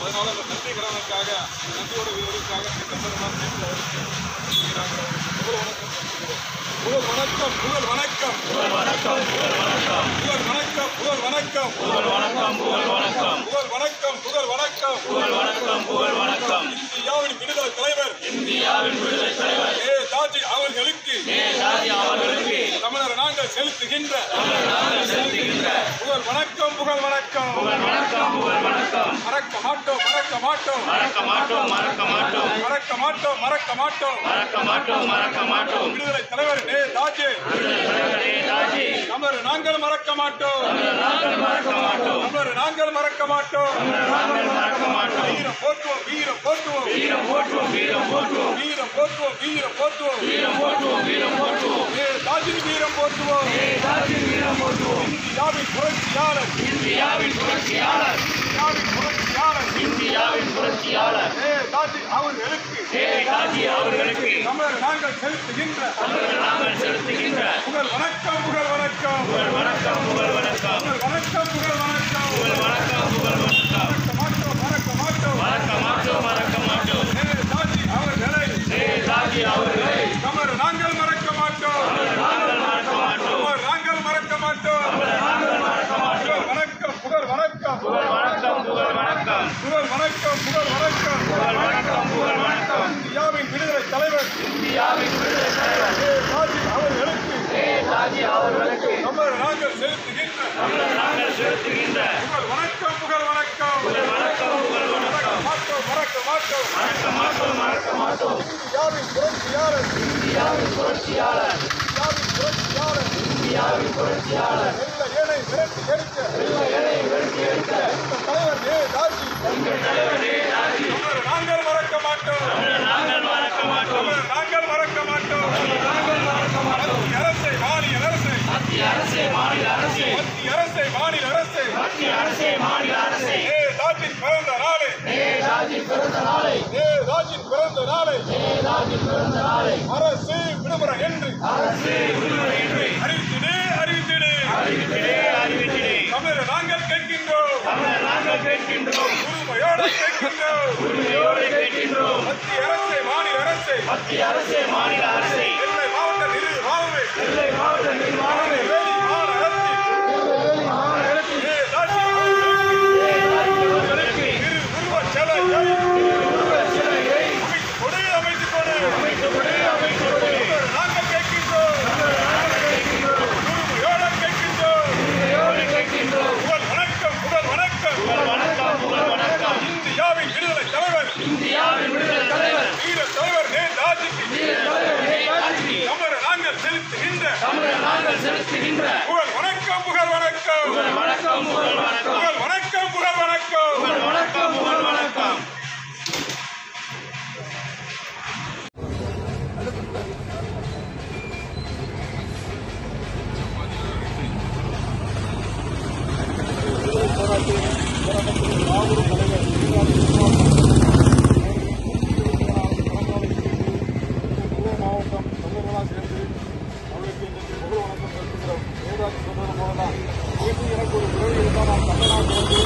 அதனால இந்த நன்றி கடனுக்காக நன்றியோட வீரருக்காக புகழ் வணக்கம் புகழ் வணக்கம் புகழ் வணக்கம் புகழ் வணக்கம் புகழ் வணக்கம் புகழ் வணக்கம் புகழ் வணக்கம் புகழ் வணக்கம் புகழ் வணக்கம் புகழ் வணக்கம் புகழ் வணக்கம் புகழ் வணக்கம் இந்தியாவின் விடுதலை தலைவர் ஏ ராஜி அவர்களுக்கு தமிழர் நாங்கள் செலுத்துகின்ற புகழ் வணக்கம் புகழ் வணக்கம் புகழ் வணக்கம் புகழ் வணக்கம் மறக்க மாட்டோம் மறக்க மாட்டோம் மறக்க மாட்டோம் மறக்க மாட்டோம் மறக்க மாட்டோம் மறக்க மாட்டோம் மறக்க மாட்டோம் மறக்க மாட்டோம் விடுதலை தலைவர் ஏ ராஜி தமிழர் நாங்கள் மறக்க மாட்டோம் தமிழர் நாங்கள் மறக்க மாட்டோம் வீரம் போற்றுவோம் வீரம் போற்றுவோம் வீரம் போற்றுவோம் வீரம் போற்றுவோம் வீரம் போற்றுவோம் வீரம் போற்றுவோம் வீரம் போற்றுவோம் வீரம் போற்றுவோம் ஏ ராஜி வீரம் போற்றுவோம் ஏ ராஜி வீரம் போற்றுவோம் இந்தியாவின் புரட்சியாளர் இந்தியாவின் புரட்சியாளர் இந்தியாவின் புரட்சியாளர் இந்தியாவின் புரட்சியாளர் ஏ ராஜி அவர்களுக்கு தமிழர் நாங்கள் செலுத்துகின்ற புகழ் வணக்கம் புகழ் வணக்கம் புகழ் வணக்கம் புகழ் வணக்கம் புகழ் வணக்கம் புகழ் வணக்கம் புகழ் வணக்கம் புகழ் வணக்கம் மறக்க மாட்டோம் மறக்க மாட்டோம் மறக்க மாட்டோம் ஏ ராஜி அவர்களை தமிழர் நாங்கள் மறக்க மாட்டோம் தமிழர் நாங்கள் மறக்க மாட்டோம் புகழ் வணக்கம் புகழ் வணக்கம் புகழ் வணக்கம் புகழ் வணக்கம் புகழ் வணக்கம் புகழ் வணக்கம் புகழ் வணக்கம் புகழ் வணக்கம் இந்தியாவின் விடுதலை தலைவர் ஏ ராஜி அவர்களுக்கு தமிழர் நாங்கள் செலுத்துகின்ற புகழ் வணக்கம் புகழ் வணக்கம் புகழ் வணக்கம் புகழ் வணக்கம் மறக்க மாட்டோம் மறக்க மாட்டோம் மறக்க மாட்டோம் இந்தியாவின் புரட்சியாளர் இந்தியாவின் புரட்சியாளர் இந்தியாவின் புரட்சியாளர் ஏனை விரட்டி எடுக்க தலைவர் ஏ ராஜி நாங்கள் மறக்க மாட்டோம் நாங்கள் மறக்க மாட்டோம் நாங்கள் மறக்க மாட்டோம் மத்திய அரசை மாநில அரசை மத்திய அரசை மாநில அரசை மத்திய அரசை மாநில அரசை மத்திய அரசை மாநில அரசை ஏ ராஜின் பிறந்த நாளை ஏ ராஜின் பிறந்த நாளை ஏ ராஜின் பிறந்த நாளை ஏ ராஜின் பிறந்த நாளை அரசு விடுமுறை என்று அறிவித்திடு அறிவித்திடு அறிவித்திடு அறிவித்திடு தமிழர் நாங்கள் கேட்கின்றோம் உரிமையோடு கேட்கின்றோம் மத்திய அரசை மாநில அரசை எல்லை மாவட்ட நிர்வாகமே வேலி மாநகரத்தில் ஏ ராஜி உருவச் சிலையை அமைத்துக் கொடு நாங்கள் கேட்கின்றோம் உரிமையோடு கேட்கின்றோம் புகழ் வணக்கம் புகழ் வணக்கம் புகழ் வணக்கம் புகழ் வணக்கம் இந்தியாவின் விடுதலை தலைவர் வீர தலைவர் ஏ ராஜிக்கு தமிழர் நாங்கள் செலுத்துகின்ற புகழ் வணக்கம் புகழ் வணக்கம் புகழ் வணக்கம் புகழ் வணக்கம் புகழ் வணக்கம் புகழ் வணக்கம் புகழ் வணக்கம் மாவட்டம் தமிழர்களாக சேர்ந்து அவர்களுக்கு இன்றைக்கு புகழ் வணக்கம் செலுத்துகிறோம். ஏதாச்சு சொன்னது போலதான் எனக்கு ஒரு உறவு இருந்தால் நான் தமிழ்நாட்டில் வந்து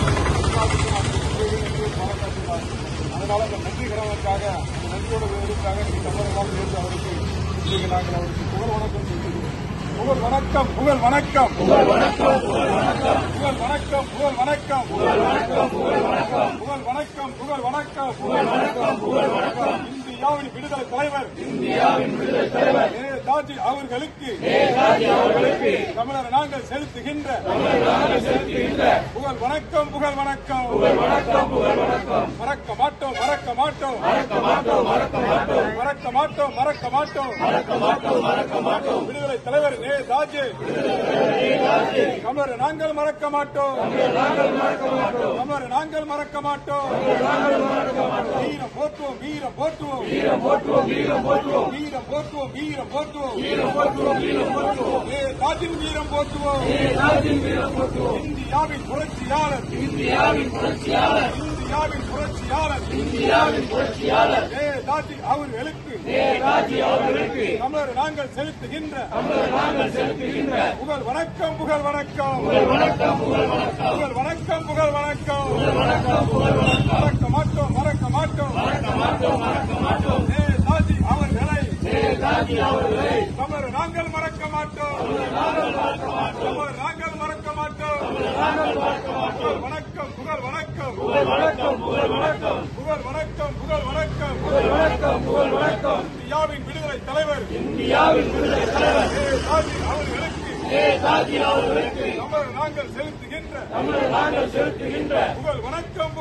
பாராட்டாட்டினார். அதனால இந்த நன்றி கடனுக்காக இந்த நன்றியோட வீரருக்காக தமிழர்களாக சேர்ந்து அவருக்கு இன்றைக்கு நாங்கள் அவருக்கு புகழ் வணக்கம் செலுத்துகிறோம். புகழ் வணக்கம் புகழ் வணக்கம் புகழ் வணக்கம் புகழ் வணக்கம் புகழ் வணக்கம் புகழ் வணக்கம் புகழ் வணக்கம் புகழ் வணக்கம் புகழ் வணக்கம் புகழ் வணக்கம் புகழ் வணக்கம் புகழ் வணக்கம் இந்தியாவின் விடுதலை தலைவர் நேதாஜி அவர்களுக்கு தமிழர் நாங்கள் செலுத்துகின்ற புகழ் வணக்கம் மறக்க மாட்டோம் விடுதலை தலைவர் நேதாஜி தமிழர் நாங்கள் மறக்க மாட்டோம் வீரம் போற்றுவோம் நேதாஜின் வீரம் போற்றுவோம் இந்தியாவின் புரட்சியாளர் நேதாஜி அவர்களுக்கு தமிழர் நாங்கள் செலுத்துகின்ற புகழ் வணக்கம் மறக்க மாட்டோம் நேதாஜி அவர்களை தமிழர் நாங்கள் மறக்க மாட்டோம் புகழ் வணக்கம் இந்தியாவின் விடுதலை தலைவர் நேதாஜி அவர்களுக்கு தமிழர் நாங்கள் செலுத்துகின்ற புகழ் வணக்கம்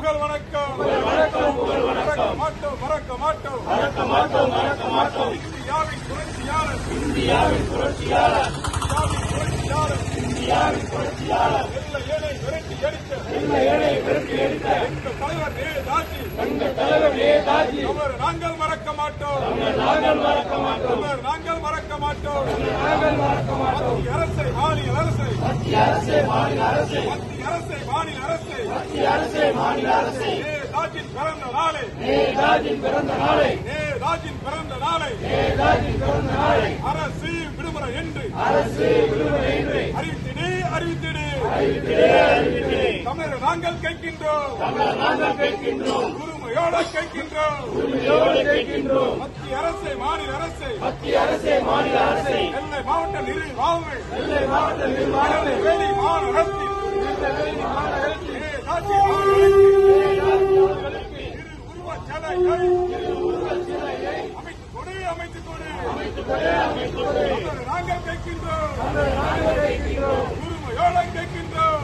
மறக்க மாட்டோம் இந்தியாவின் புரட்சியாளர் வெள்ளை விரட்டி அடித்த எங்கள் தலைவர் நேதாஜி தமிழர் நாங்கள் மறக்க மாட்டோம் மத்திய அரசை மாநில அரசை நேதாஜின் பிறந்த நாளை அரசு விடுமுறை என்று அறிவித்திடு தமிழர் நாங்கள் கேட்கின்றோம் உரிமையோடு கேட்கின்றோம் மத்திய அரசை மாநில அரசை நெல்லை மாவட்ட நிர்வாகங்கள் வெளி மாநகரத்தில் அமைத்துக் கொடு நாங்கள் கேட்கின்றோம் உரிமையோடு கேட்கின்றோம்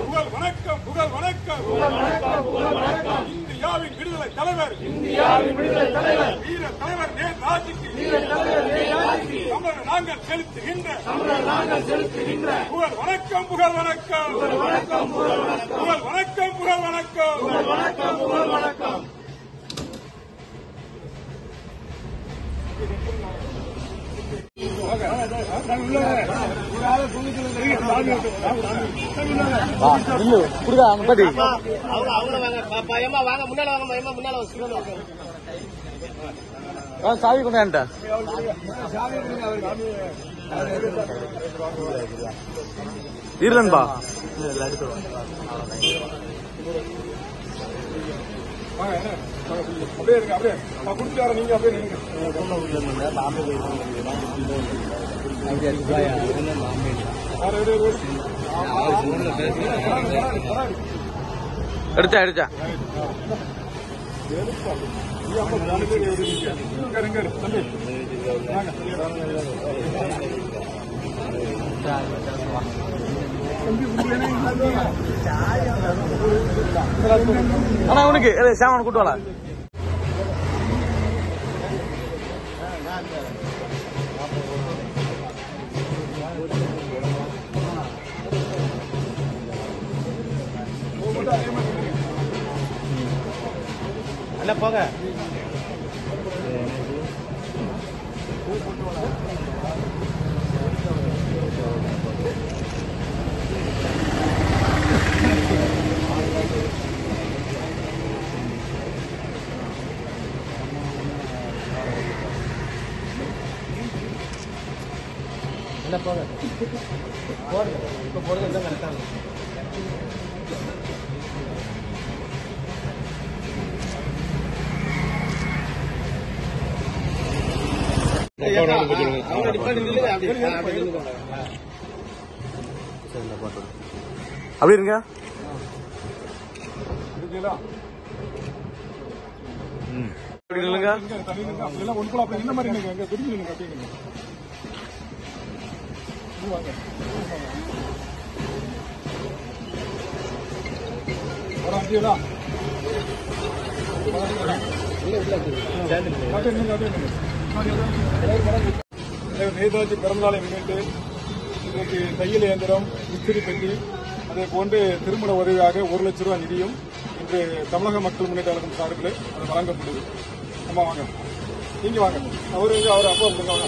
புகழ் வணக்கம் இந்தியாவின் விடுதலை தலைவர் வீர தலைவர் நேதாஜிக்கு தமிழர் நாங்கள் செலுத்துகின்ற புகழ் வணக்கம் சாவி கொண்டாண்ட இருந்தன்பா அப்படியே குடிச்சார நீங்க அப்படியே எடுத்தா ஆனா உனக்கு சாமான் கூட்டு வரலாம் அல்ல போக போறது கரெக்டா அப்படி இருங்க. அப்படி இல்லைங்க அப்படிலாம் ஒன்று அப்படி இந்த மாதிரி நீங்க எங்க திரும்பி நீங்க கட்டிங்க வாங்க ஒரு அஞ்சுங்களா நேதாஜி பிறந்தநாளை முன்னிட்டு இன்றைக்கு தையல் இயந்திரம் இஸ்திரி பெட்டி அதே போன்று திருமண உதவியாக 1 லட்சம் ரூபாய் நிதியும் இன்று தமிழக மக்கள் முன்னேற்ற கழகம் சார்பில் அது வழங்கப்படுது. நம்ம வாங்க நீங்க வாங்க அவர் அப்பா வாங்க